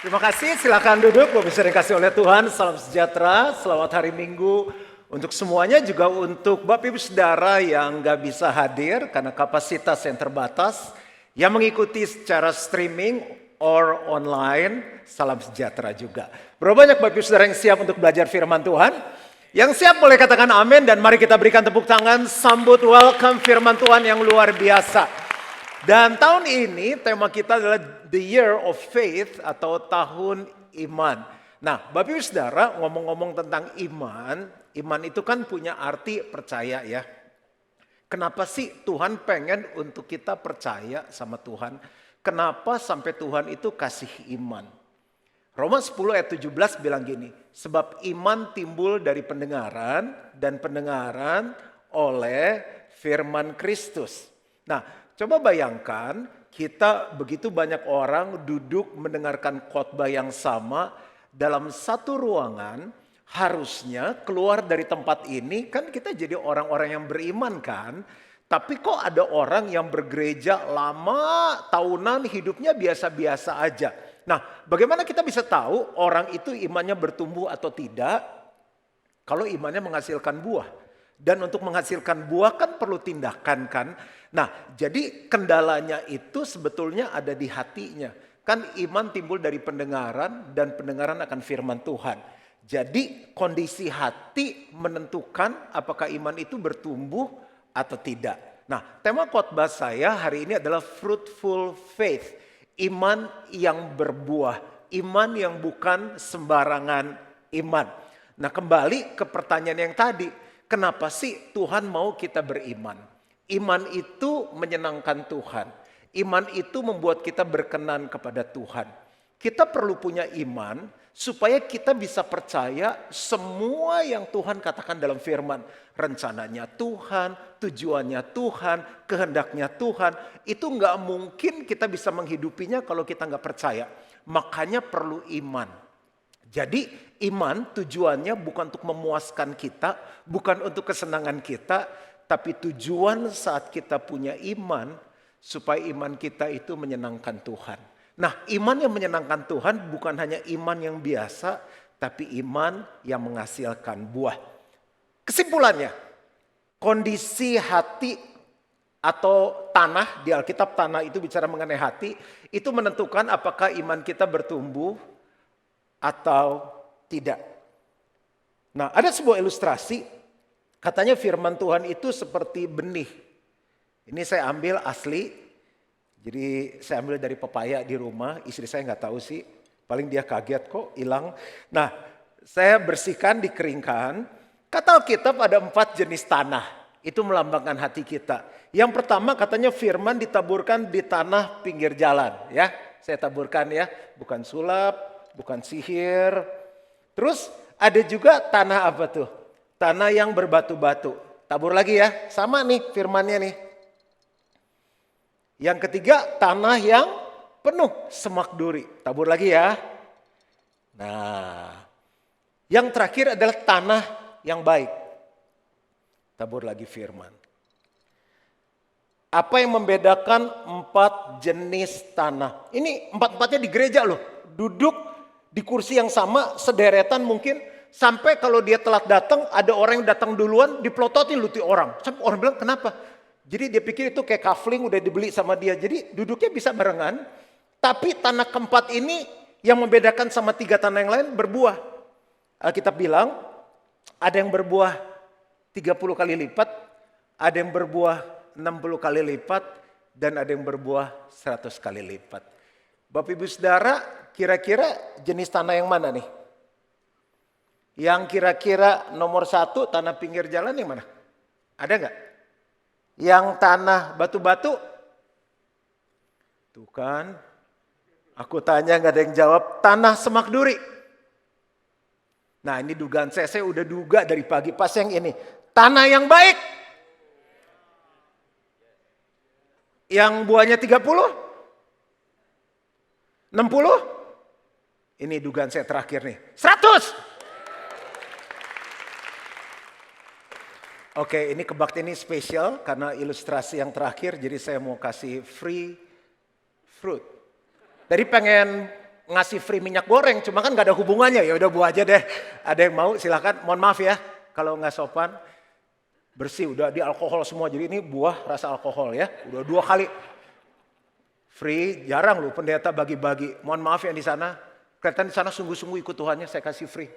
Terima kasih, silakan duduk. Bapak Ibu dikasih oleh Tuhan, salam sejahtera, selamat hari Minggu. Untuk semuanya juga untuk Bapak Ibu Saudara yang gak bisa hadir karena kapasitas yang terbatas. Yang mengikuti secara streaming or online, salam sejahtera juga. Berapa banyak Bapak Ibu Saudara yang siap untuk belajar firman Tuhan? Yang siap boleh katakan amin dan mari kita berikan tepuk tangan, sambut welcome firman Tuhan yang luar biasa. Dan tahun ini tema kita adalah The Year of Faith atau tahun iman. Nah, Bapak Ibu Saudara ngomong-ngomong tentang iman, iman itu kan punya arti percaya ya. Kenapa sih Tuhan pengen untuk kita percaya sama Tuhan? Kenapa sampai Tuhan itu kasih iman? Roma 10 ayat 17 bilang gini, sebab iman timbul dari pendengaran dan pendengaran oleh firman Kristus. Nah, coba bayangkan kita begitu banyak orang duduk mendengarkan khotbah yang sama dalam satu ruangan, harusnya keluar dari tempat ini kan kita jadi orang-orang yang beriman kan. Tapi kok ada orang yang bergereja lama, tahunan hidupnya biasa-biasa aja. Nah, bagaimana kita bisa tahu orang itu imannya bertumbuh atau tidak kalau imannya menghasilkan buah? Dan untuk menghasilkan buah kan perlu tindakan kan. Nah, jadi kendalanya itu sebetulnya ada di hatinya. Kan iman timbul dari pendengaran dan pendengaran akan firman Tuhan. Jadi kondisi hati menentukan apakah iman itu bertumbuh atau tidak. Nah, tema khotbah saya hari ini adalah fruitful faith. Iman yang berbuah, iman yang bukan sembarangan iman. Nah, kembali ke pertanyaan yang tadi, kenapa sih Tuhan mau kita beriman? Iman itu menyenangkan Tuhan. Iman itu membuat kita berkenan kepada Tuhan. Kita perlu punya iman supaya kita bisa percaya semua yang Tuhan katakan dalam firman. Rencananya Tuhan, tujuannya Tuhan, kehendaknya Tuhan. Itu nggak mungkin kita bisa menghidupinya kalau kita nggak percaya. Makanya perlu iman. Jadi iman tujuannya bukan untuk memuaskan kita, bukan untuk kesenangan kita, tapi tujuan saat kita punya iman supaya iman kita itu menyenangkan Tuhan. Nah, iman yang menyenangkan Tuhan bukan hanya iman yang biasa, tapi iman yang menghasilkan buah. Kesimpulannya, kondisi hati atau tanah, di Alkitab tanah itu bicara mengenai hati, itu menentukan apakah iman kita bertumbuh atau tidak. Nah, ada sebuah ilustrasi, katanya firman Tuhan itu seperti benih. Ini saya ambil asli, jadi saya ambil dari pepaya di rumah, istri saya nggak tahu sih, paling dia kaget kok hilang. Nah, saya bersihkan, dikeringkan. Kata Alkitab ada 4 jenis tanah, itu melambangkan hati kita. Yang pertama katanya firman ditaburkan di tanah pinggir jalan, ya. Saya taburkan ya, bukan sulap, bukan sihir. Terus ada juga tanah apa tuh? Tanah yang berbatu-batu. Tabur lagi ya, sama nih firmannya nih. Yang ketiga tanah yang penuh semak duri. Tabur lagi ya. Nah, yang terakhir adalah tanah yang baik. Tabur lagi firman. Apa yang membedakan 4 jenis tanah? Ini 4-4-nya di gereja loh. Duduk di kursi yang sama, sederetan mungkin. Sampai kalau dia telat datang, ada orang yang datang duluan, diplototin luti orang. Sampai orang bilang kenapa? Jadi dia pikir itu kayak kafling udah dibeli sama dia. Jadi duduknya bisa barengan. Tapi tanah keempat ini yang membedakan sama 3 tanah yang lain berbuah. Alkitab bilang ada yang berbuah 30 kali lipat. Ada yang berbuah 60 kali lipat. Dan ada yang berbuah 100 kali lipat. Bapak Ibu Saudara, kira-kira jenis tanah yang mana nih? Yang kira-kira nomor 1 tanah pinggir jalan yang mana? Ada nggak? Yang tanah batu-batu? Tuh kan, aku tanya nggak ada yang jawab. Tanah semak duri. Nah ini dugaan saya udah duga dari pagi pas yang ini. Tanah yang baik. Yang buahnya 30? 60? Ini dugaan saya terakhir nih. 100! Oke, ini kebaktian ini spesial karena ilustrasi yang terakhir. Jadi saya mau kasih free fruit. Dari pengen ngasih free minyak goreng, cuma kan gak ada hubungannya, ya udah buah aja deh. Ada yang mau silakan, mohon maaf ya kalau nggak sopan. Bersih, udah di alkohol semua, jadi ini buah rasa alkohol ya. Udah 2 kali free, jarang loh pendeta bagi-bagi. Mohon maaf yang di sana, kelihatan di sana sungguh-sungguh ikut Tuhannya, saya kasih free.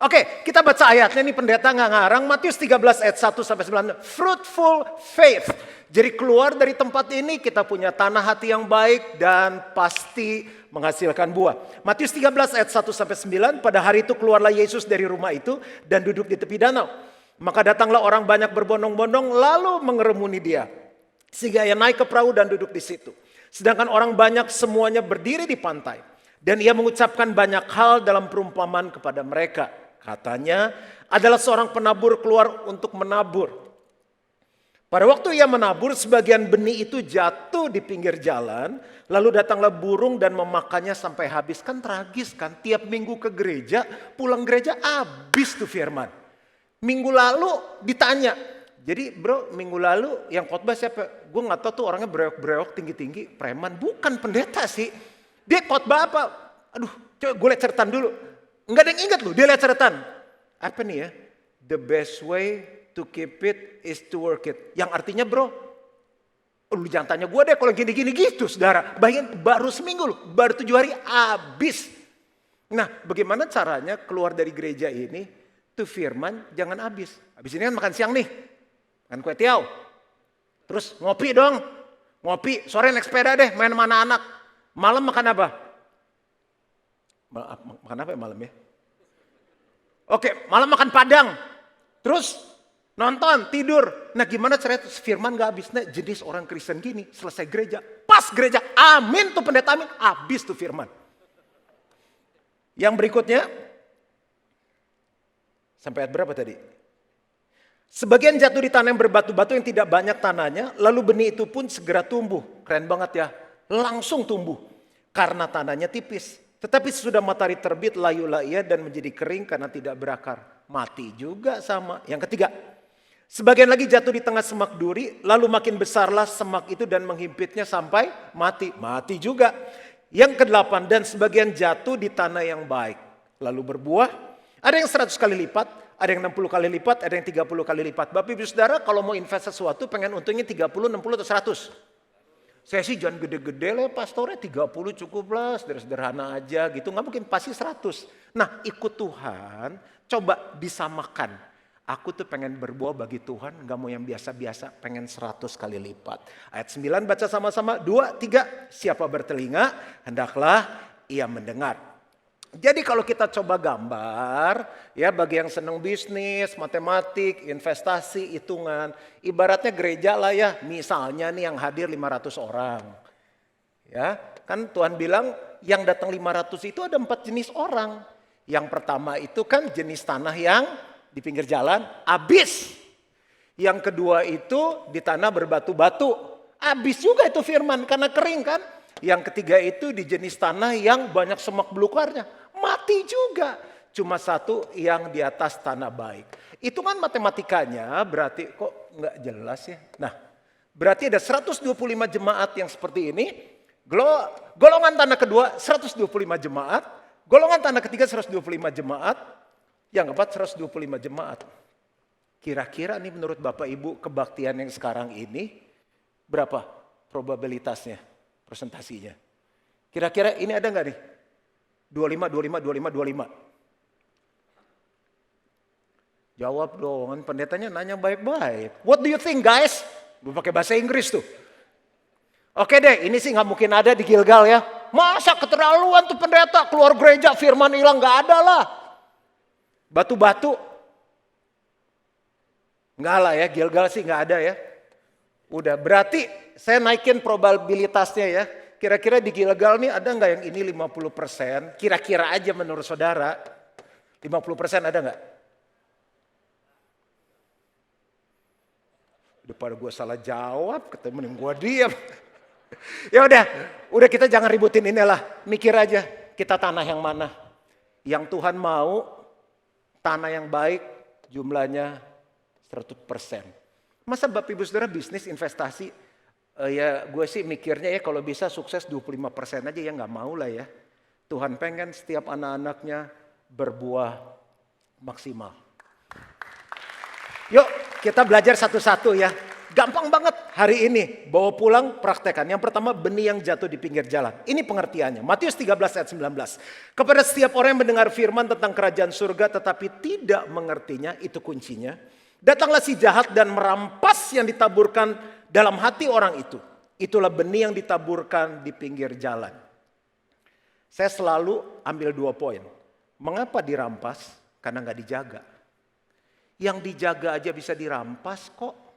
Oke, kita baca ayatnya nih, pendeta nggak ngarang. Matius 13 ayat 1 sampai 9. Fruitful faith. Jadi keluar dari tempat ini kita punya tanah hati yang baik dan pasti menghasilkan buah. Matius 13 ayat 1 sampai 9. Pada hari itu keluarlah Yesus dari rumah itu dan duduk di tepi danau. Maka datanglah orang banyak berbondong-bondong lalu mengerumuni dia. Sehingga ia naik ke perahu dan duduk di situ. Sedangkan orang banyak semuanya berdiri di pantai. Dan ia mengucapkan banyak hal dalam perumpamaan kepada mereka. Katanya adalah seorang penabur keluar untuk menabur. Pada waktu ia menabur, sebagian benih itu jatuh di pinggir jalan. Lalu datanglah burung dan memakannya sampai habis. Kan tragis kan, tiap minggu ke gereja, pulang gereja habis tuh firman. Minggu lalu ditanya, jadi bro minggu lalu yang khotbah siapa? Gue gak tahu tuh orangnya breok-breok tinggi-tinggi, preman. Bukan pendeta sih, dia khotbah apa? Aduh coba gue lihat catatan dulu. Enggak ada yang ingat loh, dia lihat catatan. Apa nih ya? The best way to keep it is to work it. Yang artinya bro, lu jangan tanya gue deh kalau gini-gini gitu saudara. Bayangin baru seminggu loh, baru 7 hari habis. Nah bagaimana caranya keluar dari gereja ini, tuh firman jangan habis. Habis ini kan makan siang nih, makan kue tiaw. Terus ngopi dong, ngopi, sore naik sepeda deh main sama anak-anak. Malam makan apa? Makan apa ya malam ya? Oke, malam makan padang. Terus nonton, tidur. Nah gimana caranya firman gak habis? Nah jenis orang Kristen gini, selesai gereja. Pas gereja, amin tuh pendeta amin. Habis tuh firman. Yang berikutnya. Sampai ayat berapa tadi? Sebagian jatuh di tanah yang berbatu-batu yang tidak banyak tanahnya. Lalu benih itu pun segera tumbuh. Keren banget ya. Langsung tumbuh. Karena tanahnya tipis. Tetapi sesudah matahari terbit layulah ia dan menjadi kering karena tidak berakar. Mati juga sama. Yang ketiga. Sebagian lagi jatuh di tengah semak duri. Lalu makin besarlah semak itu dan menghimpitnya sampai mati. Mati juga. Yang kedelapan. Dan sebagian jatuh di tanah yang baik. Lalu berbuah. Ada yang 100 kali lipat. Ada yang 60 kali lipat. Ada yang 30 kali lipat. Bapak ibu saudara kalau mau invest sesuatu pengen untungnya 30, 60 atau 100. Saya sih jangan gede-gede lah pastornya 30 cukup lah, sederhana aja gitu. Nggak mungkin pasti 100. Nah ikut Tuhan coba disamakan. Aku tuh pengen berbuah bagi Tuhan, nggak mau yang biasa-biasa, pengen 100 kali lipat. Ayat 9 baca sama-sama, 2, 3. Siapa bertelinga hendaklah ia mendengar. Jadi kalau kita coba gambar, ya bagi yang senang bisnis, matematik, investasi, hitungan, ibaratnya gereja lah ya, misalnya nih yang hadir 500 orang. Ya, kan Tuhan bilang yang datang 500 itu ada 4 jenis orang. Yang pertama itu kan jenis tanah yang di pinggir jalan, habis. Yang kedua itu di tanah berbatu-batu, habis juga itu firman karena kering kan. Yang ketiga itu di jenis tanah yang banyak semak belukarnya. Mati juga. Cuma satu yang di atas tanah baik. Itu kan matematikanya berarti kok nggak jelas ya. Nah berarti ada 125 jemaat yang seperti ini. Golongan tanah kedua 125 jemaat. Golongan tanah ketiga 125 jemaat. Yang keempat 125 jemaat. Kira-kira nih menurut Bapak Ibu kebaktian yang sekarang ini berapa probabilitasnya, presentasinya? Kira-kira ini ada nggak nih? 25, 25, 25, 25. Jawab dong, pendetanya nanya baik-baik. What do you think guys? Gue pakai bahasa Inggris tuh. Oke deh, ini sih nggak mungkin ada di Gilgal ya. Masa keterlaluan tuh pendeta, keluar gereja firman hilang, nggak ada lah. Batu-batu. Nggak lah ya, Gilgal sih nggak ada ya. Udah, berarti saya naikin probabilitasnya ya. Kira-kira di Gilgal nih ada nggak yang ini 50%? Kira-kira aja menurut saudara. 50% ada nggak? Udah pada gue salah jawab, ketemu gue diam. Ya udah kita jangan ributin inilah. Mikir aja kita tanah yang mana. Yang Tuhan mau tanah yang baik jumlahnya 100%. Masa Bapak Ibu Saudara bisnis investasi Ya gue sih mikirnya ya kalau bisa sukses 25% aja ya nggak mau lah ya. Tuhan pengen setiap anak-anaknya berbuah maksimal. Yuk kita belajar satu-satu ya. Gampang banget hari ini. Bawa pulang praktekan. Yang pertama benih yang jatuh di pinggir jalan. Ini pengertiannya. Matius 13 ayat 19. Kepada setiap orang yang mendengar firman tentang kerajaan surga tetapi tidak mengertinya. Itu kuncinya. Datanglah si jahat dan merampas yang ditaburkan dalam hati orang itu. Itulah benih yang ditaburkan di pinggir jalan. Saya selalu ambil 2 poin. Mengapa dirampas? Karena nggak dijaga. Yang dijaga aja bisa dirampas kok.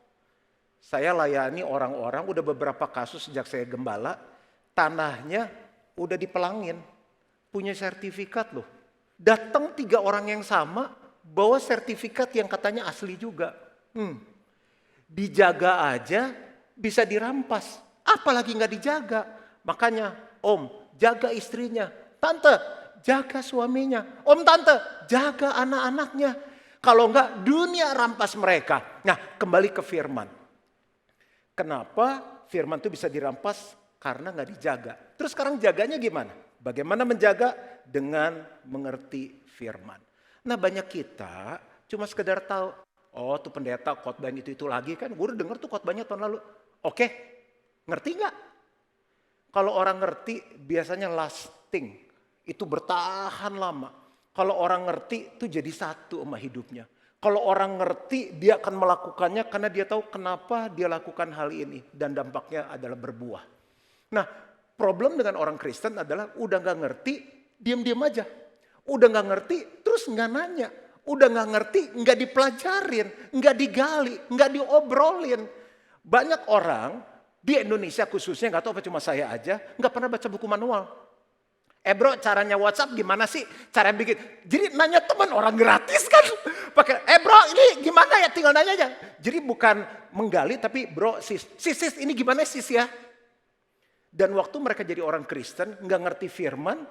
Saya layani orang-orang, udah beberapa kasus sejak saya gembala, tanahnya udah dipelangin, punya sertifikat loh. Datang 3 orang yang sama, bawa sertifikat yang katanya asli juga. Dijaga aja bisa dirampas, apalagi nggak dijaga. Makanya om, jaga istrinya. Tante, jaga suaminya. Om, tante, jaga anak-anaknya. Kalau enggak, dunia rampas mereka. Nah, kembali ke firman. Kenapa firman itu bisa dirampas? Karena nggak dijaga. Terus sekarang jaganya gimana? Bagaimana menjaga? Dengan mengerti firman. Nah banyak kita cuma sekedar tahu. Oh tuh pendeta khotbah itu lagi kan. Gue udah denger tuh khotbahnya tahun lalu. Oke, ngerti nggak? Kalau orang ngerti biasanya lasting. Itu bertahan lama. Kalau orang ngerti itu jadi satu sama hidupnya. Kalau orang ngerti dia akan melakukannya karena dia tahu kenapa dia lakukan hal ini. Dan dampaknya adalah berbuah. Nah problem dengan orang Kristen adalah udah gak ngerti diam-diam aja. Udah gak ngerti terus gak nanya. Udah gak ngerti gak dipelajarin, gak digali, gak diobrolin. Banyak orang di Indonesia khususnya, gak tahu apa cuma saya aja, gak pernah baca buku manual. Bro caranya WhatsApp gimana sih? Cara bikin. Jadi nanya teman orang gratis kan. Pakai bro ini gimana ya tinggal nanya aja. Jadi bukan menggali tapi bro sis ini gimana sis ya. Dan waktu mereka jadi orang Kristen gak ngerti firman.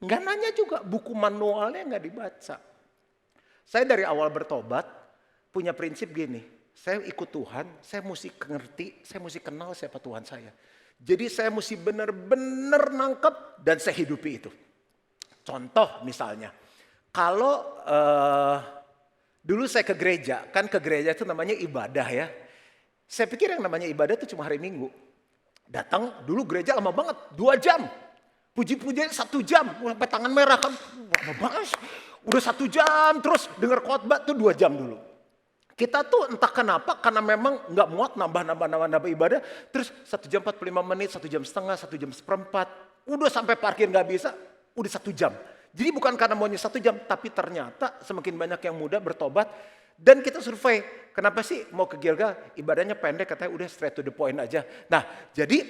Gak nanya juga buku manualnya gak dibaca. Saya dari awal bertobat punya prinsip gini. Saya ikut Tuhan, saya mesti ngerti, saya mesti kenal siapa Tuhan saya. Jadi saya mesti benar-benar nangkep dan saya hidupi itu. Contoh misalnya, kalau dulu saya ke gereja, kan ke gereja itu namanya ibadah ya. Saya pikir yang namanya ibadah itu cuma hari Minggu. Datang dulu gereja lama banget, 2 jam. Puji-pujian 1 jam, sampai tangan merah kan, lama banget. Udah 1 jam terus dengar khotbah tuh 2 jam dulu. Kita tuh entah kenapa karena memang nggak muat nambah ibadah. Terus 1 jam 45 menit, 1 jam setengah, 1 jam seperempat. Udah sampai parkir nggak bisa, udah 1 jam. Jadi bukan karena maunya 1 jam, tapi ternyata semakin banyak yang muda bertobat. Dan kita survei, kenapa sih mau ke Gilgal ibadahnya pendek, katanya udah straight to the point aja. Nah jadi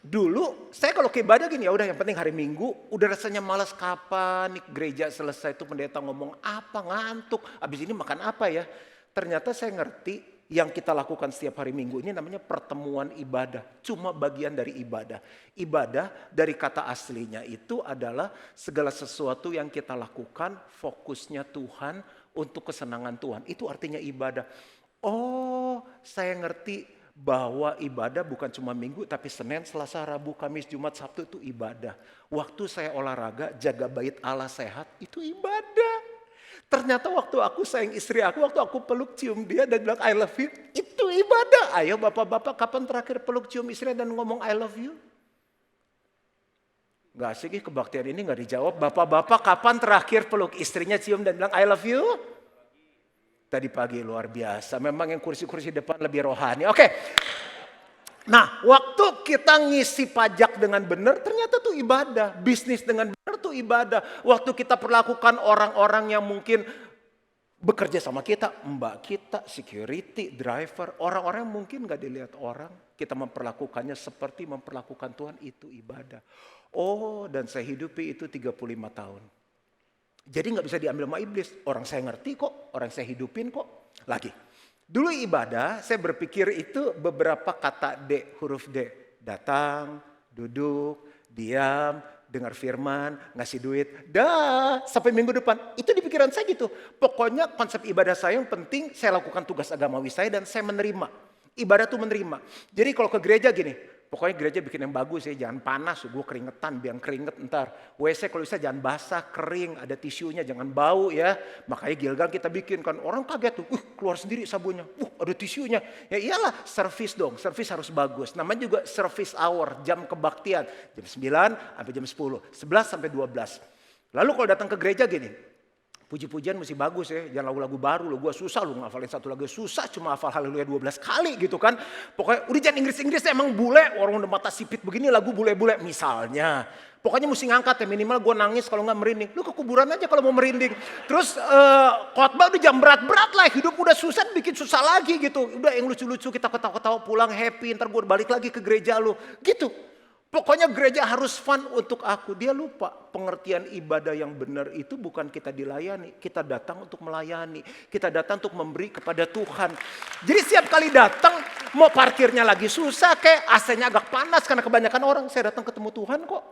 dulu saya kalau ke ibadah gini ya udah yang penting hari Minggu. Udah rasanya malas kapan nih gereja selesai tuh pendeta ngomong apa, ngantuk. Abis ini makan apa ya. Ternyata saya ngerti yang kita lakukan setiap hari Minggu ini namanya pertemuan ibadah. Cuma bagian dari ibadah. Ibadah dari kata aslinya itu adalah segala sesuatu yang kita lakukan fokusnya Tuhan untuk kesenangan Tuhan. Itu artinya ibadah. Oh saya ngerti bahwa ibadah bukan cuma Minggu tapi Senin, Selasa, Rabu, Kamis, Jumat, Sabtu itu ibadah. Waktu saya olahraga jaga bait Allah sehat itu ibadah. Ternyata waktu aku sayang istri aku, waktu aku peluk cium dia dan bilang I love you, itu ibadah. Ayo bapak-bapak kapan terakhir peluk cium istri dan ngomong I love you? Gak asik kebaktian ini gak dijawab. Bapak-bapak kapan terakhir peluk istrinya cium dan bilang I love you? Tadi pagi luar biasa. Memang yang kursi-kursi depan lebih rohani. Oke. Nah waktu kita ngisi pajak dengan benar ternyata tuh ibadah. Bisnis dengan benar tuh ibadah. Waktu kita perlakukan orang-orang yang mungkin bekerja sama kita. Mbak kita, security, driver. Orang-orang yang mungkin gak dilihat orang. Kita memperlakukannya seperti memperlakukan Tuhan itu ibadah. Oh dan saya hidupi itu 35 tahun. Jadi gak bisa diambil sama iblis. Orang saya ngerti kok, orang saya hidupin kok. Lagi. Dulu ibadah, saya berpikir itu beberapa kata D, huruf D. Datang, duduk, diam, dengar firman, ngasih duit. Dah, sampai minggu depan. Itu di pikiran saya gitu. Pokoknya konsep ibadah saya yang penting saya lakukan tugas agamawi saya dan saya menerima. Ibadah tuh menerima. Jadi kalau ke gereja gini, pokoknya gereja bikin yang bagus ya, jangan panas, gue keringetan, biang keringet ntar. WC kalau bisa jangan basah, kering, ada tisunya, jangan bau ya. Makanya Gilgal kita bikin kan, orang kaget tuh, keluar sendiri sabunnya, ada tisunya. Ya iyalah, servis dong, servis harus bagus. Namanya juga service hour, jam kebaktian. Jam 9 sampai jam 10, 11 sampai 12. Lalu kalau datang ke gereja gini, puji-pujian mesti bagus ya, jangan lagu-lagu baru loh. Gue susah loh ngafalin satu lagu, susah cuma hafal haleluya 12 kali gitu kan. Pokoknya udah jangan Inggris-Inggris emang bule, orang udah mata sipit begini lagu bule-bule misalnya. Pokoknya mesti ngangkat ya, minimal gue nangis kalau nggak merinding. Lu ke kuburan aja kalau mau merinding. Terus khotbah udah jam berat-berat lah, hidup udah susah bikin susah lagi gitu. Udah yang lucu-lucu kita ketawa-ketawa pulang happy, ntar gue balik lagi ke gereja lu gitu. Pokoknya gereja harus fun untuk aku. Dia lupa pengertian ibadah yang benar itu bukan kita dilayani. Kita datang untuk melayani. Kita datang untuk memberi kepada Tuhan. Jadi setiap kali datang mau parkirnya lagi susah kayak AC-nya agak panas karena kebanyakan orang. Saya datang ketemu Tuhan kok.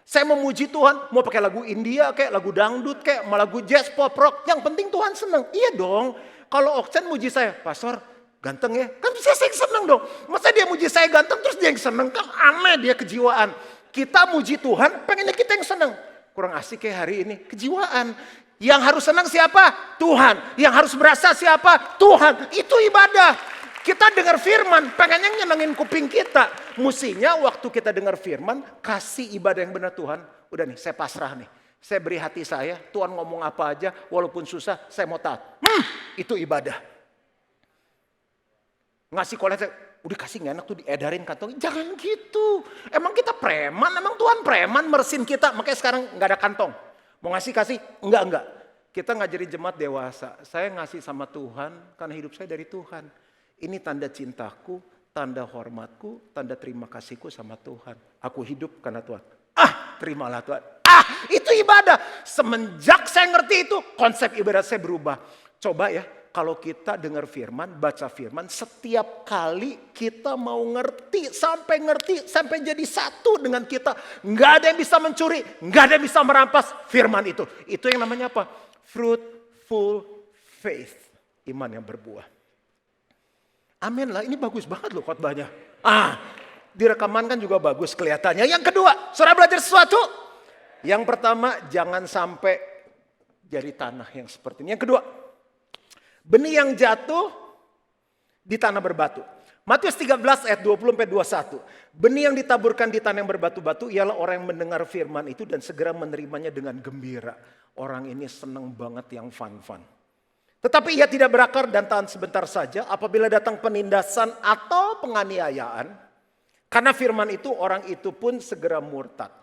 Saya memuji Tuhan. Mau pakai lagu India kayak lagu dangdut kayak mau lagu jazz pop rock. Yang penting Tuhan senang. Iya dong. Kalau Oksan muji saya, Pastor ganteng ya, kan saya senang dong. Masa dia muji saya ganteng terus dia yang senang, kan aneh dia kejiwaan. Kita muji Tuhan, pengennya kita yang senang. Kurang asik ya hari ini, kejiwaan. Yang harus senang siapa? Tuhan. Yang harus berasa siapa? Tuhan. Itu ibadah. Kita dengar firman, pengennya nyenengin kuping kita. Mestinya waktu kita dengar firman, kasih ibadah yang benar Tuhan. Udah nih, saya pasrah nih. Saya beri hati saya, Tuhan ngomong apa aja, walaupun susah, saya mau taat. Itu ibadah. Ngasih koleksi, udah kasih gak enak tuh diedarin kantong. Jangan gitu. Emang kita preman, emang Tuhan preman meresin kita. Makanya sekarang gak ada kantong. Mau ngasih kasih, enggak. Kita ngajarin jemaat dewasa. Saya ngasih sama Tuhan karena hidup saya dari Tuhan. Ini tanda cintaku, tanda hormatku, tanda terima kasihku sama Tuhan. Aku hidup karena Tuhan. Terimalah Tuhan. Itu ibadah. Semenjak saya ngerti itu, konsep ibadah saya berubah. Coba ya. Kalau kita dengar firman, baca firman, setiap kali kita mau ngerti, sampai jadi satu dengan kita. Nggak ada yang bisa mencuri, nggak ada yang bisa merampas firman itu. Itu yang namanya apa? Fruitful faith. Iman yang berbuah. Amin lah, ini bagus banget loh khotbahnya. Direkaman kan juga bagus kelihatannya. Yang kedua, saudara belajar sesuatu? Yang pertama, jangan sampai jadi tanah yang seperti ini. Yang kedua, benih yang jatuh di tanah berbatu. Matius 13 ayat 20-21. Benih yang ditaburkan di tanah yang berbatu-batu ialah orang yang mendengar firman itu dan segera menerimanya dengan gembira. Orang ini senang banget yang fun-fun. Tetapi ia tidak berakar dan tahan sebentar saja apabila datang penindasan atau penganiayaan. Karena firman itu orang itu pun segera murtad.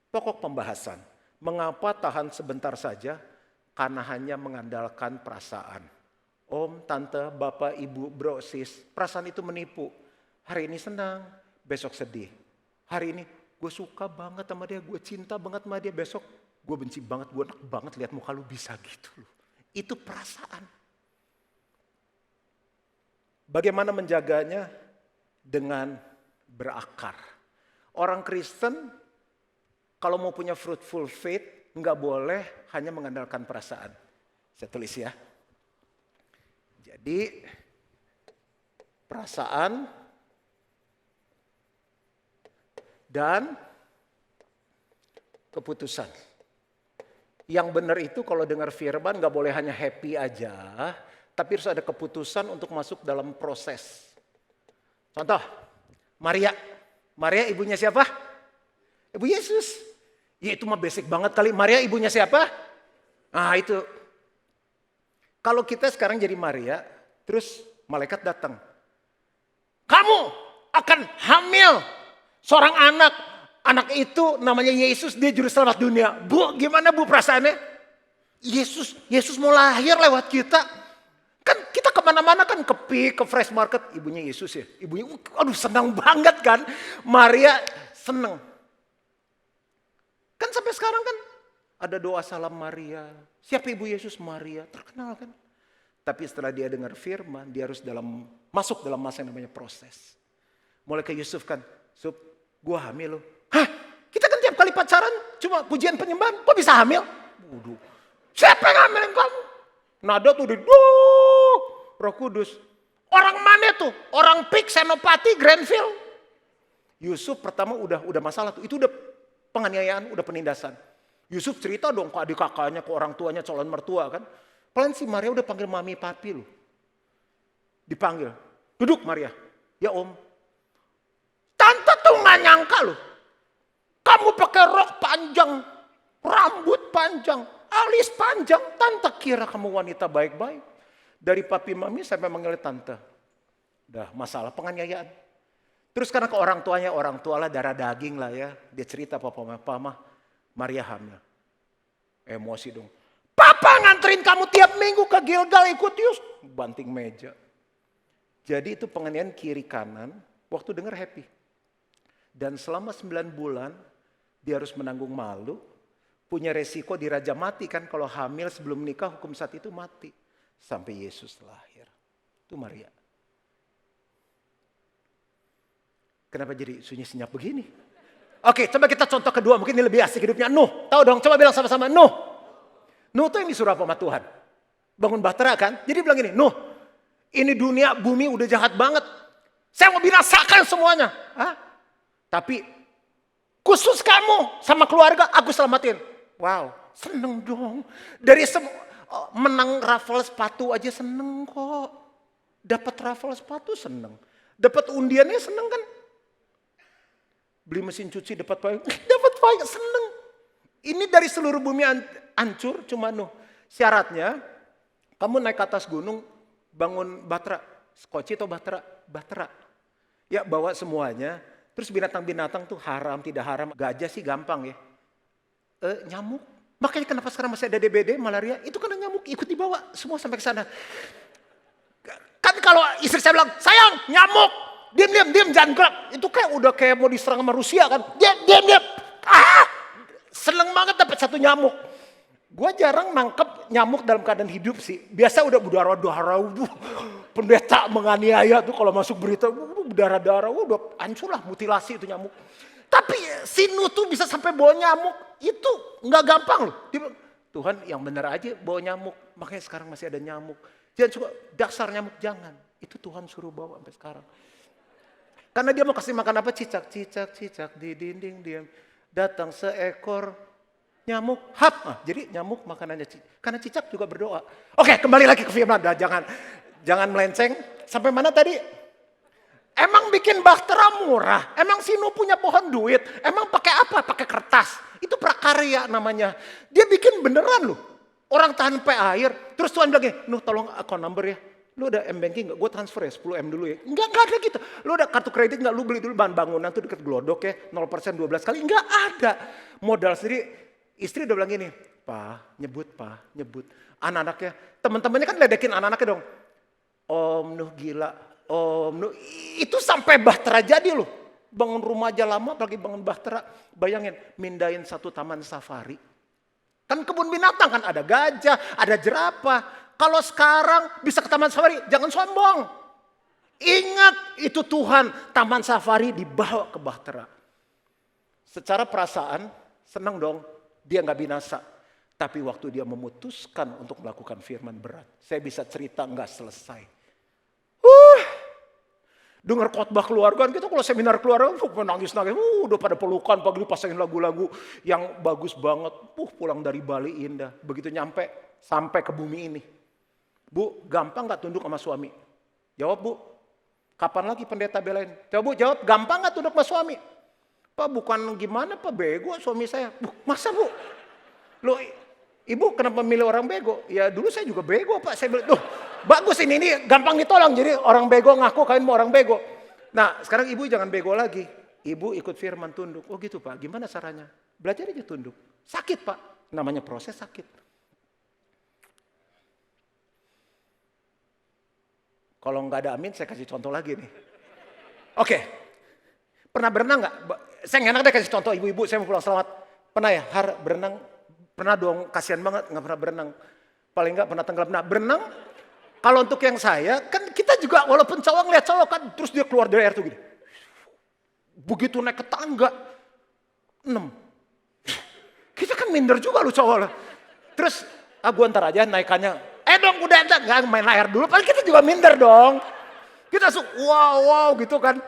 Pokok pembahasan. Mengapa tahan sebentar saja? Karena hanya mengandalkan perasaan. Om, tante, bapak, ibu, bro, sis. Perasaan itu menipu. Hari ini senang, besok sedih. Hari ini gue suka banget sama dia, gue cinta banget sama dia. Besok gue benci banget, gue enak banget lihat muka lu bisa gitu loh. Itu perasaan. Bagaimana menjaganya? Dengan berakar. Orang Kristen kalau mau punya fruitful faith, nggak boleh hanya mengandalkan perasaan. Saya tulis ya. Jadi perasaan dan keputusan. Yang benar itu kalau dengar firman gak boleh hanya happy aja, tapi harus ada keputusan untuk masuk dalam proses. Contoh, Maria. Maria ibunya siapa? Ibu Yesus. Ya itu mah basic banget kali. Maria ibunya siapa? Itu. Kalau kita sekarang jadi Maria, terus malaikat datang. Kamu akan hamil seorang anak. Anak itu namanya Yesus, dia juru selamat dunia. Bu, gimana bu perasaannya? Yesus mau lahir lewat kita. Kan kita kemana-mana kan ke Fresh Market. Ibunya Yesus ya. Ibunya, senang banget kan. Maria senang. Kan sampai sekarang kan ada doa salam Maria. Siapa ibu Yesus? Maria. Terkenal kan. Tapi setelah dia dengar firman, dia harus masuk dalam masa yang namanya proses. Mulai ke Yusuf kan. Sup, gue hamil loh. Hah? Kita kan tiap kali pacaran cuma pujian penyembahan. Kok bisa hamil? Waduh. Siapa yang hamilin kamu? Nada tuh Roh Kudus. Orang mana tuh, orang Pik, Senopati, Grenville. Yusuf pertama udah masalah tuh, itu udah penganiayaan, udah penindasan. Yusuf cerita dong ke adik kakaknya, ke orang tuanya, calon mertua kan. Paling si Maria udah panggil mami papi loh. Dipanggil, duduk Maria, ya om. Tante tuh gak nyangka loh. Kamu pakai rok panjang, rambut panjang, alis panjang. Tante kira kamu wanita baik-baik. Dari papi mami sampai manggil tante. Udah masalah penganiayaan. Terus karena ke orang tuanya, orang tua lah darah daging lah ya. Dia cerita papa mah, Maria hamil. Emosi dong. Papa nganterin kamu tiap minggu ke Gilgal ikut Yus. Banting meja. Jadi itu penganiayaan kiri kanan. Waktu denger happy. Dan selama 9 bulan dia harus menanggung malu. Punya resiko diraja mati kan. Kalau hamil sebelum nikah hukum saat itu mati. Sampai Yesus lahir. Itu Maria. Kenapa jadi sunyi senyap begini? Oke, coba kita contoh kedua. Mungkin ini lebih asik hidupnya. Nuh, tahu dong, coba bilang sama-sama Nuh. Nuh itu yang disuruh apa sama Tuhan? Bangun bahtera kan? Jadi bilang gini, Nuh, ini dunia, bumi udah jahat banget. Saya mau binasakan semuanya. Hah? Tapi khusus kamu sama keluarga aku selamatin. Wow, seneng dong. Dari menang raffle sepatu aja seneng kok. Dapat raffle sepatu seneng. Dapat undiannya seneng kan? Beli mesin cuci dapat payung seneng. Ini dari seluruh bumi hancur cuma Nuh. Syaratnya kamu naik ke atas gunung bangun bahtera. Skoci atau bahtera? Bahtera. Ya bawa semuanya. Terus binatang-binatang tuh haram tidak haram. Gajah sih gampang ya. Nyamuk. Makanya kenapa sekarang masih ada DBD, malaria. Itu karena nyamuk ikut dibawa semua sampai ke sana. Kan kalau istri saya bilang, sayang nyamuk. Diam, jangan gerak. Itu udah kayak mau diserang sama Rusia kan. Diam. Seneng banget dapat satu nyamuk. Gue jarang nangkep nyamuk dalam keadaan hidup sih. Biasa udah berdarah-darah. Pendeta menganiaya tuh kalau masuk berita. Berdarah-darah. Udah hancur lah mutilasi itu nyamuk. Tapi si Nuh tuh bisa sampai bawa nyamuk. Itu gak gampang loh. Tuhan yang benar aja bawa nyamuk. Makanya sekarang masih ada nyamuk. Jangan coba dasar nyamuk jangan. Itu Tuhan suruh bawa sampai sekarang. Karena dia mau kasih makan apa? Cicak di dinding diam. Datang seekor nyamuk. Hap. Jadi nyamuk makanannya cicak. Karena cicak juga berdoa. Oke, kembali lagi ke firman. Jangan melenceng. Sampai mana tadi? Emang bikin bahtera murah? Emang si Nuh punya pohon duit? Emang pakai apa? Pakai kertas. Itu prakarya namanya. Dia bikin beneran loh. Orang tahan air. Terus Tuhan bilang gini, Nuh tolong account number ya. Lu udah M-Banking gak? Gue transfer ya 10 M dulu ya. Enggak ada gitu. Lu udah kartu kredit gak? Lu beli dulu bahan bangunan tuh deket Glodok ya. 0% 12 kali. Enggak ada. Modal sendiri. Istri udah bilang gini. Pa, nyebut. Anak-anaknya. Teman-temannya kan ledekin anak-anaknya dong. Om Nuh gila. Om Nuh. Itu sampai bahtera jadi loh. Bangun rumah aja lama apalagi bangun bahtera. Bayangin mindahin satu taman safari. Kan kebun binatang kan ada gajah, ada jerapah. Kalau sekarang bisa ke taman safari, jangan sombong. Ingat itu Tuhan, taman safari dibawa ke bahtera. Secara perasaan senang dong, dia gak binasa. Tapi waktu dia memutuskan untuk melakukan firman berat. Saya bisa cerita gak selesai. Dengar khotbah keluarga, kita kalau seminar keluarga, nangis-nangis. Udah pada pelukan, pagi pasangin lagu-lagu yang bagus banget. Pulang dari Bali indah. Begitu nyampe, sampai ke bumi ini. Bu, gampang gak tunduk sama suami? Jawab bu, kapan lagi pendeta belain? Coba bu, jawab, gampang gak tunduk sama suami? Pak bukan gimana pak, bego suami saya. Bu, masa bu? Loh, ibu kenapa milih orang bego? Ya dulu saya juga bego pak. Saya bilang, bagus ini gampang ditolong. Jadi orang bego ngaku kalian mau orang bego. Nah sekarang ibu jangan bego lagi. Ibu ikut firman tunduk. Oh gitu pak, gimana caranya? Belajar aja tunduk. Sakit pak, namanya proses sakit. Kalau nggak ada amin, saya kasih contoh lagi nih. Oke, pernah berenang nggak? Saya nggak enak deh kasih contoh ibu-ibu, saya mau pulang selamat. Pernah ya, berenang? Pernah dong, kasihan banget nggak pernah berenang. Paling nggak pernah tenggelam. Nah berenang, kalau untuk yang saya, kan kita juga walaupun cowok ngeliat cowok kan, terus dia keluar dari air tuh gini. Begitu naik ke tangga, 6. Kita kan minder juga lu cowok lah. Terus, gue ntar aja naikannya. Dong udah nggak main air dulu, paling kita juga minder dong. Kita langsung wow gitu kan.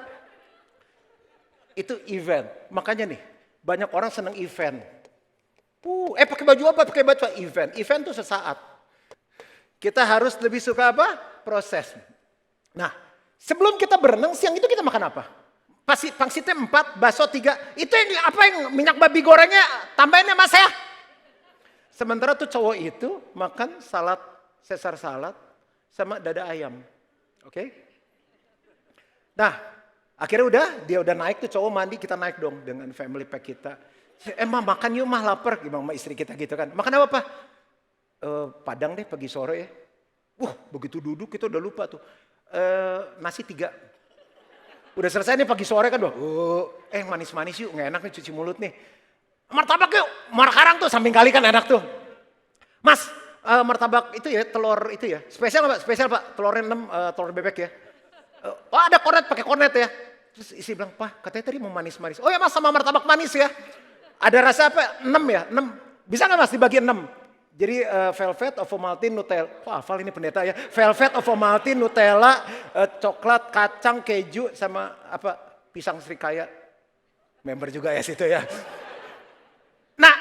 Itu event. Makanya nih, banyak orang senang event. Pakai baju apa? Pakai baju event. Event tuh sesaat. Kita harus lebih suka apa? Proses. Nah, sebelum kita berenang, siang itu kita makan apa? Pangsitnya 4, bakso 3. Itu yang minyak babi gorengnya tambahinnya mas ya. Sementara tuh cowok itu makan salad, Caesar salad sama dada ayam. Oke? Nah, akhirnya dia udah naik tuh cowok mandi, kita naik dong dengan family pack kita. Mah makan yuk mah lapar, gimana istri kita gitu kan. Makan apa? Padang deh pagi sore ya. Begitu duduk kita udah lupa tuh. Nasi 3. Udah selesai nih pagi sore kan, manis-manis yuk, nggak enak nih cuci mulut nih. Martabak yuk, markarang tuh samping kali kan enak tuh. Mas, martabak itu ya, telur itu ya, spesial Pak? Spesial Pak, telurnya 6, telur bebek ya. Ada kornet, pakai kornet ya. Terus isi bilang, Pak katanya tadi mau manis-manis. Oh ya Mas, sama martabak manis ya. Ada rasa apa? 6 ya, 6. Bisa nggak Mas dibagi 6? Jadi velvet, ovomaltine, Nutella. Wah hafal ini pendeta ya. Velvet, ovomaltine, Nutella, coklat, kacang, keju, sama apa pisang serikaya. Member juga ya situ ya. Nah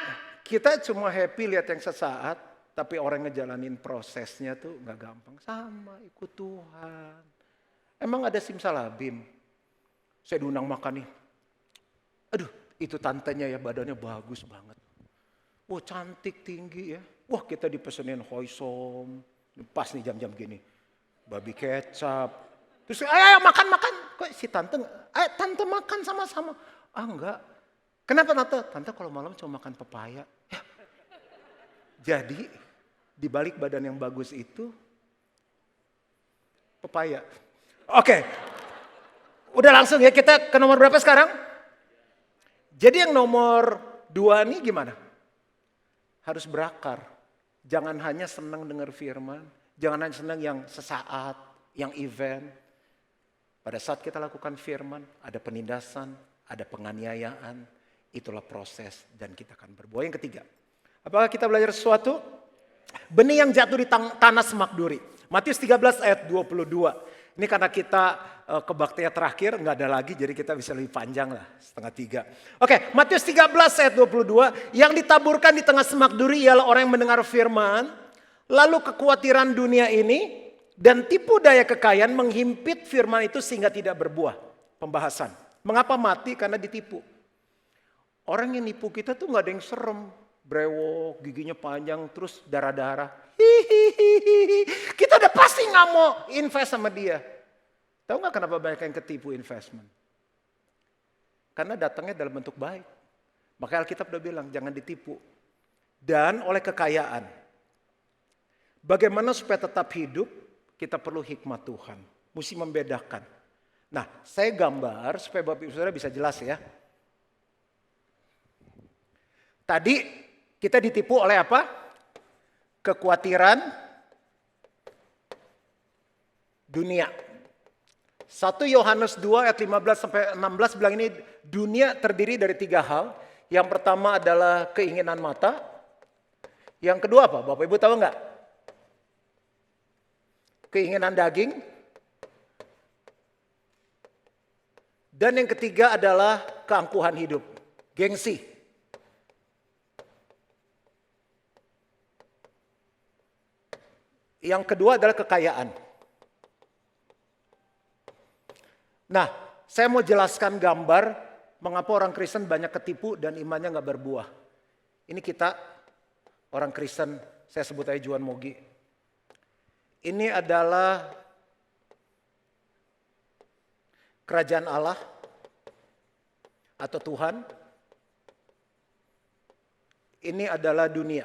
kita cuma happy lihat yang sesaat. Tapi orang ngejalanin prosesnya tuh gak gampang. Sama ikut Tuhan. Emang ada simsalabim. Saya diundang makan nih. Aduh itu tantenya ya badannya bagus banget. Wah cantik tinggi ya. Wah kita dipesenin hoisom. Pas nih jam-jam gini. Babi kecap. Terus ayo makan. Kok si tante, ayo tante makan sama-sama. Enggak. Kenapa tante? Tante kalau malam cuma makan pepaya. Ya. Jadi di balik badan yang bagus itu pepaya. Oke. Udah langsung ya kita ke nomor berapa sekarang? Jadi yang nomor 2 nih gimana? Harus berakar. Jangan hanya senang dengar firman. Jangan hanya senang yang sesaat, yang event. Pada saat kita lakukan firman, ada penindasan, ada penganiayaan. Itulah proses dan kita akan berbuah. Yang ketiga, apakah kita belajar sesuatu? Benih yang jatuh di tanah semak duri. Matius 13 ayat 22. Ini karena kita kebaktian terakhir nggak ada lagi jadi kita bisa lebih panjang lah 2:30. Oke, Matius 13 ayat 22, yang ditaburkan di tengah semak duri ialah orang yang mendengar firman, lalu kekhawatiran dunia ini dan tipu daya kekayaan menghimpit firman itu sehingga tidak berbuah. Pembahasan. Mengapa mati? Karena ditipu. Orang yang nipu kita tuh nggak ada yang serem, brewok, giginya panjang, terus darah-darah. Kita udah pasti nggak mau invest sama dia. Tahu nggak kenapa banyak yang ketipu investment? Karena datangnya dalam bentuk baik. Maka Alkitab udah bilang jangan ditipu. Dan oleh kekayaan. Bagaimana supaya tetap hidup? Kita perlu hikmat Tuhan. Mesti membedakan. Nah, saya gambar supaya Bapak Ibu Saudara bisa jelas ya. Tadi kita ditipu oleh apa? Kekhawatiran dunia. 1 Yohanes 2 ayat 15 sampai 16 bilang ini dunia terdiri dari 3 hal. Yang pertama adalah keinginan mata. Yang kedua apa? Bapak Ibu tahu nggak? Keinginan daging. Dan yang ketiga adalah keangkuhan hidup. Gengsi. Yang kedua adalah kekayaan. Nah, saya mau jelaskan gambar mengapa orang Kristen banyak ketipu dan imannya nggak berbuah. Ini kita orang Kristen, saya sebut aja Juan Mogi. Ini adalah kerajaan Allah atau Tuhan. Ini adalah dunia.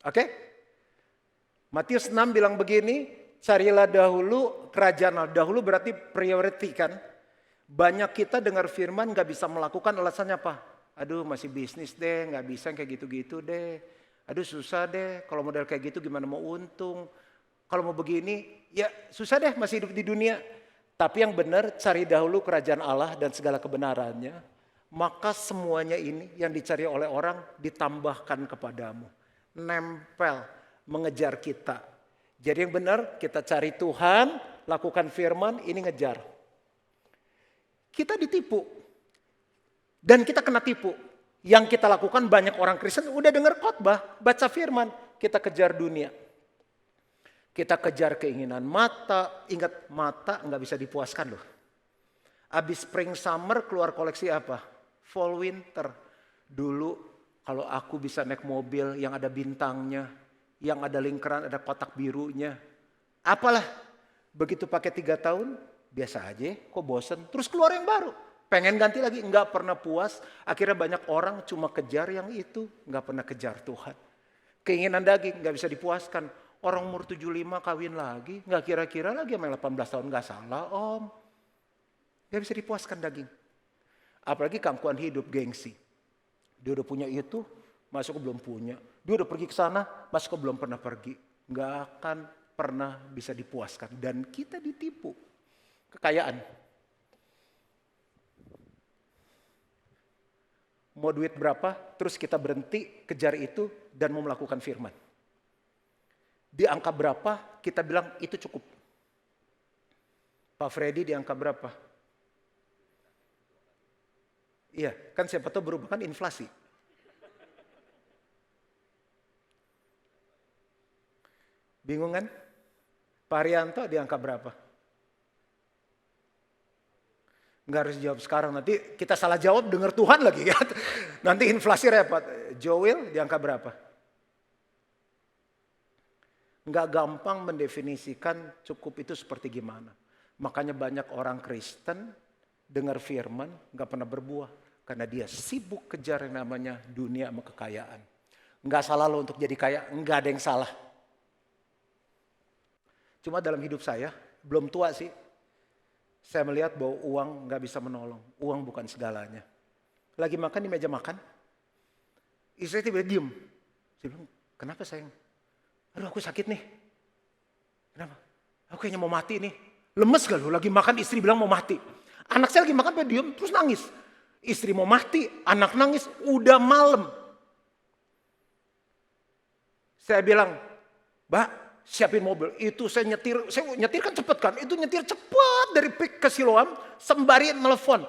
Oke? Matius 6 bilang begini, carilah dahulu kerajaan Allah. Dahulu berarti priority kan. Banyak kita dengar firman gak bisa melakukan, alasannya apa? Aduh masih bisnis deh, gak bisa kayak gitu-gitu deh. Aduh susah deh, kalau model kayak gitu gimana mau untung. Kalau mau begini, ya susah deh masih hidup di dunia. Tapi yang benar cari dahulu kerajaan Allah dan segala kebenarannya. Maka semuanya ini yang dicari oleh orang ditambahkan kepadamu. Nempel, mengejar kita. Jadi yang benar kita cari Tuhan, lakukan firman, ini ngejar. Kita ditipu. Dan kita kena tipu. Yang kita lakukan banyak orang Kristen udah dengar khotbah, baca firman, kita kejar dunia. Kita kejar keinginan mata, ingat mata nggak bisa dipuaskan loh. Abis spring summer keluar koleksi apa? Fall winter. Dulu kalau aku bisa naik mobil yang ada bintangnya, yang ada lingkaran, ada kotak birunya. Apalah, begitu pakai 3 tahun, biasa aja, kok bosen. Terus keluar yang baru, pengen ganti lagi, nggak pernah puas. Akhirnya banyak orang cuma kejar yang itu, nggak pernah kejar Tuhan. Keinginan daging nggak bisa dipuaskan. Orang umur 75 kawin lagi, nggak kira-kira lagi sama yang 18 tahun, nggak salah om. Nggak bisa dipuaskan daging. Apalagi kampuan hidup, gengsi. Dia udah punya itu, masuk belum punya. Dia udah pergi ke sana, masuk belum pernah pergi. Nggak akan pernah bisa dipuaskan. Dan kita ditipu. Kekayaan. Mau duit berapa, terus kita berhenti kejar itu dan mau melakukan firman. Di angka berapa, kita bilang itu cukup. Pak Freddy di angka berapa? Iya, kan siapa tahu berubah kan inflasi. Bingung kan? Pak Arianto di angka berapa? Nggak harus jawab sekarang, nanti kita salah jawab dengar Tuhan lagi ya. Nanti inflasi repot. Joel di angka berapa? Nggak gampang mendefinisikan cukup itu seperti gimana. Makanya banyak orang Kristen dengar firman nggak pernah berbuah. Karena dia sibuk kejar yang namanya dunia sama kekayaan. Nggak salah lo untuk jadi kaya, nggak ada yang salah. Cuma dalam hidup saya, belum tua sih, saya melihat bahwa uang nggak bisa menolong. Uang bukan segalanya. Lagi makan di meja makan, istri tiba-tiba diem. Saya bilang, kenapa sayang? Aduh aku sakit nih. Kenapa? Aku kayaknya mau mati nih. Lemes gak lu? Lagi makan istri bilang mau mati. Anak saya lagi makan, dia diem terus nangis. Istri mau mati, anak nangis, udah malam. Saya bilang, Mbak, siapin mobil. Itu saya nyetir kan cepet kan. Itu nyetir cepet dari Pik ke Siloam, sembari nelfon.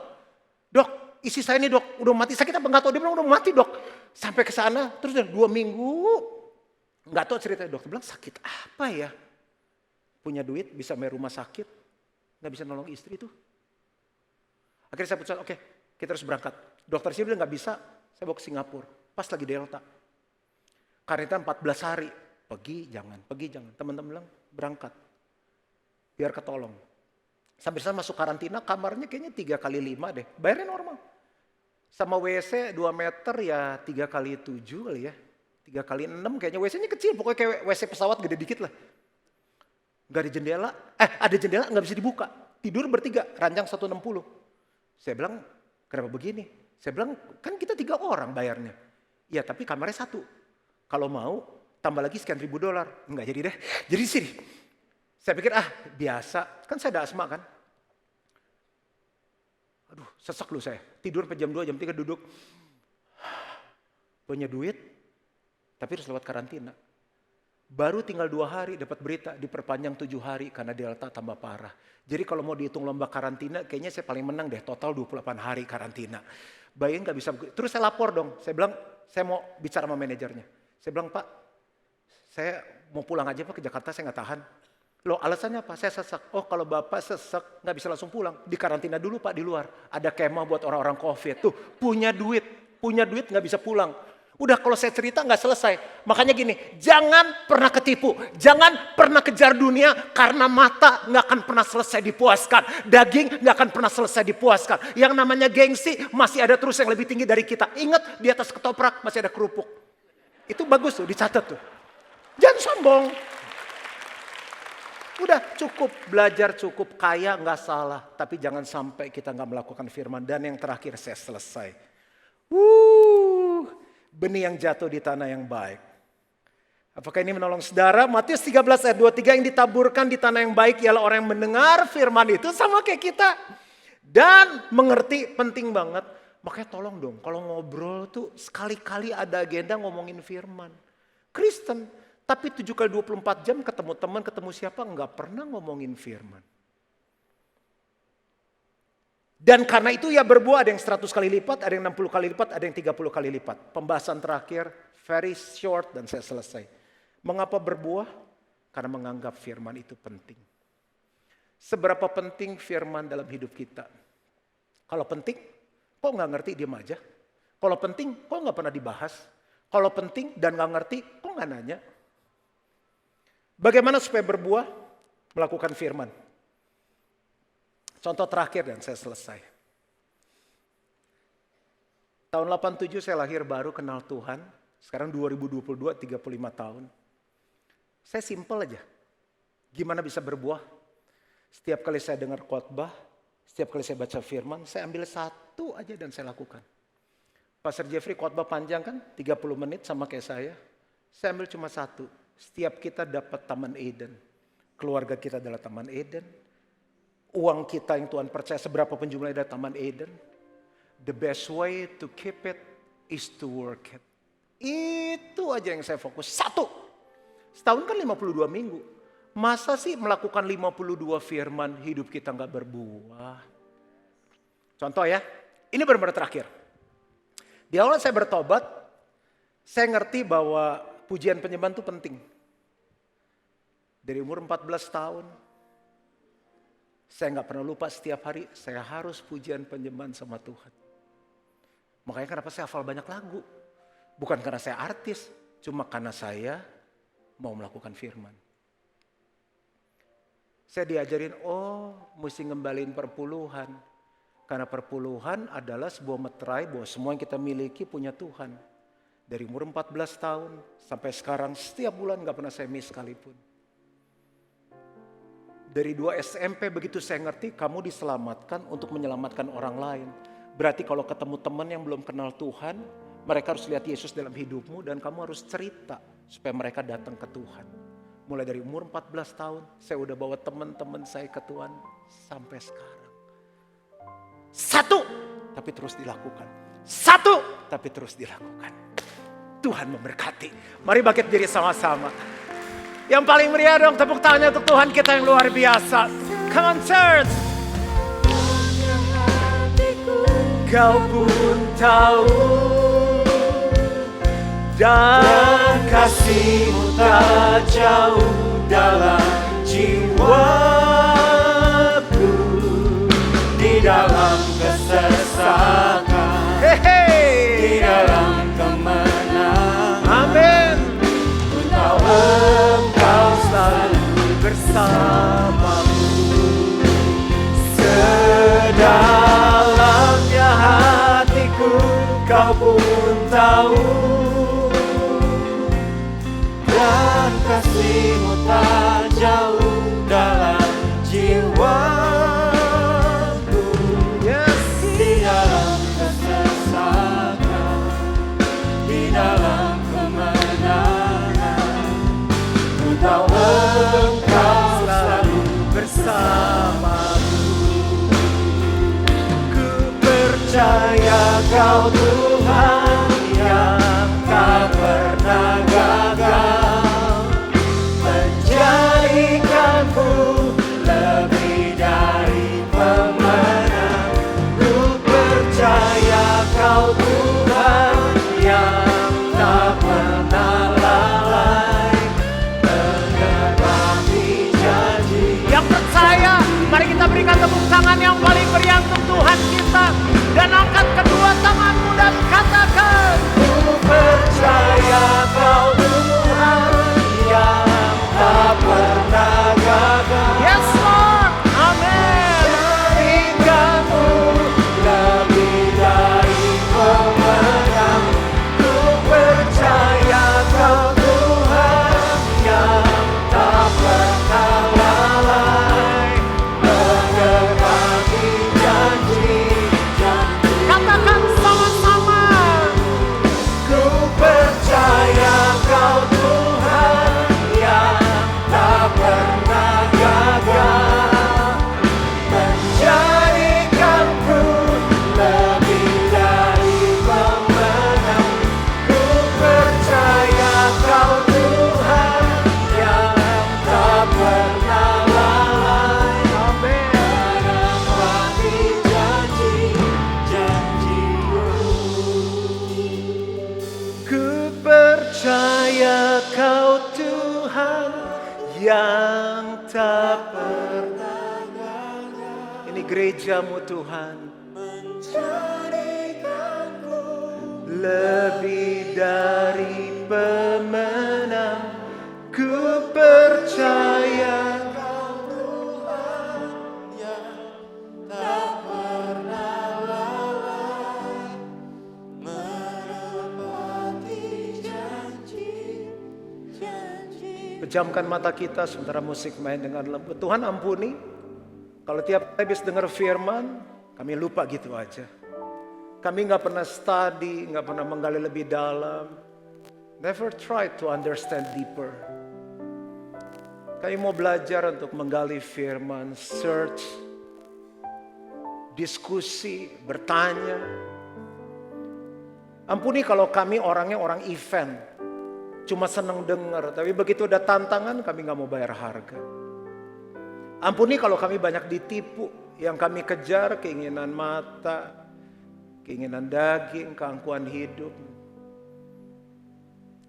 Dok, isi saya ini dok, udah mati. Sakit apa? Nggak tahu, dia bilang udah mati dok. Sampai ke sana, terus 2 minggu. Nggak tahu ceritanya, dokter bilang sakit apa ya? Punya duit, bisa bayar rumah sakit. Nggak bisa nolong istri itu. Akhirnya saya putuskan, oke, kita harus berangkat. Dokter sih bilang nggak bisa, saya bawa ke Singapura. Pas lagi Delta. Karantina 14 hari. Pergi jangan. Teman-teman bilang berangkat. Biar ketolong. Sampai sana masuk karantina, kamarnya kayaknya 3x5 deh. Bayarnya normal. Sama WC 2 meter ya 3x7 kali ya. 3x6 kayaknya WC-nya kecil. Pokoknya kayak WC pesawat gede dikit lah. Gak ada jendela. Ada jendela gak bisa dibuka. Tidur bertiga, ranjang 160. Saya bilang, kenapa begini? Saya bilang, kan kita 3 orang bayarnya. Ya tapi kamarnya 1. Kalau mau, tambah lagi sekian $1,000. Enggak jadi deh. Jadi sini. Saya pikir, biasa. Kan saya ada asma kan. Aduh, sesek lu saya. Tidur sampai jam 2, jam 3 duduk. Punya duit, tapi harus lewat karantina. Baru tinggal 2 hari dapat berita diperpanjang 7 hari karena Delta tambah parah. Jadi kalau mau dihitung lomba karantina kayaknya saya paling menang deh, total 28 hari karantina. Bayangin gak bisa. Terus saya lapor dong, saya bilang saya mau bicara sama manajernya. Saya bilang Pak, saya mau pulang aja Pak ke Jakarta, saya gak tahan. Loh alasannya apa? Saya sesek. Oh kalau Bapak sesek gak bisa langsung pulang. Di karantina dulu Pak di luar. Ada kemah buat orang-orang COVID. Tuh punya duit gak bisa pulang. Udah kalau saya cerita nggak selesai. Makanya gini, jangan pernah ketipu. Jangan pernah kejar dunia karena mata nggak akan pernah selesai dipuaskan. Daging nggak akan pernah selesai dipuaskan. Yang namanya gengsi masih ada terus yang lebih tinggi dari kita. Ingat di atas ketoprak masih ada kerupuk. Itu bagus tuh, dicatat tuh. Jangan sombong. Udah cukup belajar, cukup kaya nggak salah. Tapi jangan sampai kita nggak melakukan firman. Dan yang terakhir saya selesai. Benih yang jatuh di tanah yang baik. Apakah ini menolong saudara? Matius 13 ayat 23 yang ditaburkan di tanah yang baik ialah orang yang mendengar firman itu sama kayak kita. Dan mengerti, penting banget. Makanya tolong dong kalau ngobrol tuh sekali-kali ada agenda ngomongin firman. Kristen Tapi 7 kali 24 jam ketemu teman, ketemu siapa, nggak pernah ngomongin firman. Dan karena itu ya berbuah, ada yang 100 kali lipat, ada yang 60 kali lipat, ada yang 30 kali lipat. Pembahasan terakhir, very short dan saya selesai. Mengapa berbuah? Karena menganggap firman itu penting. Seberapa penting firman dalam hidup kita? Kalau penting, kok nggak ngerti diam aja? Kalau penting, kok nggak pernah dibahas? Kalau penting dan nggak ngerti, kok nggak nanya? Bagaimana supaya berbuah? Melakukan firman. Contoh terakhir dan saya selesai. Tahun 87 saya lahir baru kenal Tuhan. Sekarang 2022, 35 tahun. Saya simpel aja. Gimana bisa berbuah? Setiap kali saya dengar khotbah, setiap kali saya baca firman, saya ambil satu aja dan saya lakukan. Pastor Jeffrey khotbah panjang kan, 30 menit sama kayak saya. Saya ambil cuma satu. Setiap kita dapat Taman Eden. Keluarga kita adalah Taman Eden. Uang kita yang Tuhan percaya seberapa pun jumlahnya dari Taman Eden. The best way to keep it is to work it. Itu aja yang saya fokus. Satu. Setahun kan 52 minggu. Masa sih melakukan 52 firman hidup kita gak berbuah? Contoh ya. Ini benar-benar terakhir. Di awal saya bertobat. Saya ngerti bahwa pujian penyembahan itu penting. Dari umur 14 tahun. Saya gak pernah lupa setiap hari. Saya harus pujian penyembahan sama Tuhan. Makanya kenapa saya hafal banyak lagu. Bukan karena saya artis. Cuma karena saya mau melakukan firman. Saya diajarin, mesti ngembaliin perpuluhan. Karena perpuluhan adalah sebuah meterai bahwa semua yang kita miliki punya Tuhan. Dari umur 14 tahun sampai sekarang setiap bulan gak pernah saya miss sekalipun. Dari 2 SMP begitu saya ngerti kamu diselamatkan untuk menyelamatkan orang lain. Berarti kalau ketemu teman yang belum kenal Tuhan, mereka harus lihat Yesus dalam hidupmu dan kamu harus cerita supaya mereka datang ke Tuhan. Mulai dari umur 14 tahun saya udah bawa teman-teman saya ke Tuhan sampai sekarang. Satu, tapi terus dilakukan. Satu, tapi terus dilakukan. Tuhan memberkati. Mari bangkit diri sama-sama. Yang paling meriah dong tepuk tangannya untuk Tuhan kita yang luar biasa. Come on church. Kau pun tahu dan kasih-Mu tak jauh dalam jiwaku, di dalam kesesakan, di dalam kemenangan. Amin. Ku tahu Engkau selalu bersamaku, sedalamnya hatiku Kau pun tahu, dan kasih-Mu tak jauh dalam jiwaku. Yes. Di dalam kesesakan, di dalam kemenangan, ku tahu Engkau selalu bersamaku. Ku percaya Kau Tuhan yang tak pernah gagal, menjadikanku lebih dari pemenang. Ku percaya Kau Tuhan yang tak pernah lalai, menepati janji. Yang percaya, mari kita berikan tepuk tangan yang paling meriah untuk Tuhan kita. Dan angkat kedua tanganmu dan katakan, Ini gerejamu Tuhan. Lebih dari pemenang, ku percaya Kau Tuhan yang tak pernah lalai, menepati janji-janji. Pejamkan mata kita sementara musik main dengan lembut. Tuhan ampuni, kalau tiap habis dengar firman, kami lupa gitu aja. Kami nggak pernah study, nggak pernah menggali lebih dalam. Never try to understand deeper. Kami mau belajar untuk menggali firman, search, diskusi, bertanya. Ampuni kalau kami orangnya orang event, cuma senang dengar, tapi begitu ada tantangan kami nggak mau bayar harga. Ampuni kalau kami banyak ditipu, yang kami kejar keinginan mata, keinginan daging, keangkuhan hidup,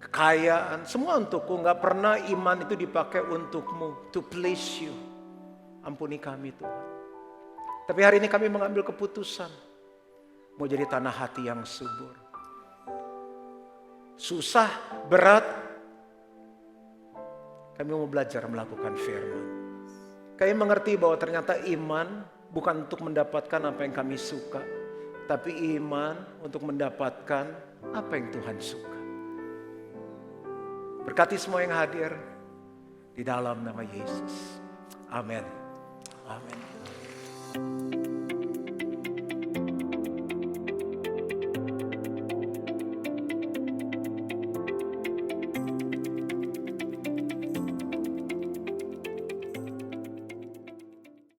kekayaan, semua untukku. Gak pernah iman itu dipakai untukmu, to please you. Ampuni kami Tuhan. Tapi hari ini kami mengambil keputusan, mau jadi tanah hati yang subur. Susah, berat, kami mau belajar melakukan firman. Kami mengerti bahwa ternyata iman bukan untuk mendapatkan apa yang kami suka, tapi iman untuk mendapatkan apa yang Tuhan suka. Berkati semua yang hadir di dalam nama Yesus. Amin. Amin.